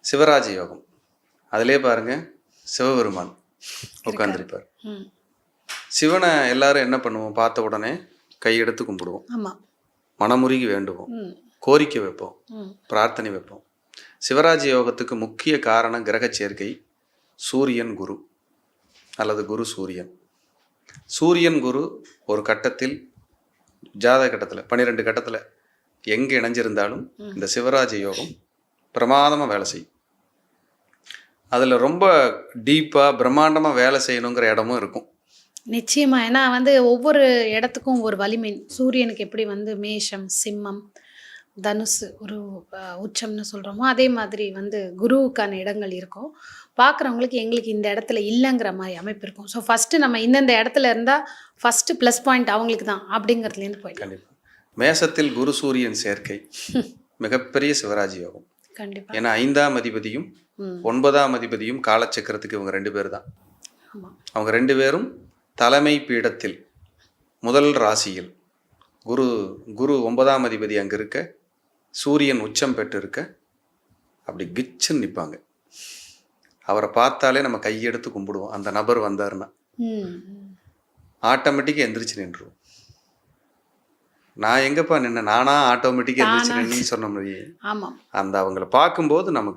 சிவராஜ யோகம். அதிலே பாருங்க சிவபெருமான் இருக்காரு. உட்கார்ந்துருப்பார். ம். சிவனை எல்லாரும் என்ன பண்ணுவோம்? பார்த்த உடனே கையெடுத்து கும்பிடுவோம், ஆமா. மனமுருகி வேண்டுவோம், ம். கோரிக்கை வைப்போம், ம். பிரார்த்தனை வைப்போம். சிவராஜ யோகத்துக்கு முக்கிய காரணம் கிரக சேர்க்கை. சூரியன் குரு அல்லது குரு சூரியன். சூரியன் குரு ஒரு கட்டத்தில் ஜாதக கட்டத்தில் 12 கட்டத்தில் எங்கே இணைஞ்சிருந்தாலும் இந்த சிவராஜ யோகம் பிரமாதமாக வேலை செய்யும். அதில் ரொம்ப டீப்பாக பிரம்மாண்டமாக வேலை செய்யணுங்கிற இடமும் இருக்கும். நிச்சயமா. ஏன்னா ஒவ்வொரு இடத்துக்கும் ஒரு வலிமை. சூரியனுக்கு எப்படி மேஷம், சிம்மம், தனுசு ஒரு உச்சம்னு சொல்கிறோமோ, அதே மாதிரி குருவுக்கான இடங்கள் இருக்கும். பார்க்குறவங்களுக்கு எங்களுக்கு இந்த இடத்துல இல்லைங்கிற மாதிரி அமைப்பு இருக்கும். ஸோ ஃபஸ்ட்டு நம்ம இந்தந்த இடத்துல இருந்தால் ஃபஸ்ட்டு ப்ளஸ் பாயிண்ட் அவங்களுக்கு தான் அப்படிங்கிறதுலேருந்து போயிடலாம். கண்டிப்பாக. மேசத்தில் குரு சூரியன் சேர்க்கை மிகப்பெரிய சிவராஜ யோகம். கண்டிப்பாக. ஏன்னா 5ஆம் அதிபதியும் 9ஆம் அதிபதியும் காலச்சக்கரத்துக்கு இவங்க 2 பேர் தான். ஆமாம். அவங்க 2 பேரும் தலைமை பீடத்தில் முதல் ராசியில் குரு 9ஆம் அதிபதி அங்கே இருக்க, சூரியன் உச்சம் பெற்று இருக்க, அப்படி கிச்சுன்னு நிற்பாங்க. அவரை பார்த்தாலே நம்ம கையெடுத்து கும்பிடுவோம். அந்த நபர் வந்தாருன்னா ஆட்டோமேட்டிக்காக எந்திரிச்சு நின்றுவோம். நான் எங்கப்பா நின்ன, நானா ஆட்டோமேட்டிக்காக எந்திரிச்சு நின்று சொன்ன மாதிரி ஆமாம். அந்த அவங்கள பார்க்கும்போது நமக்கு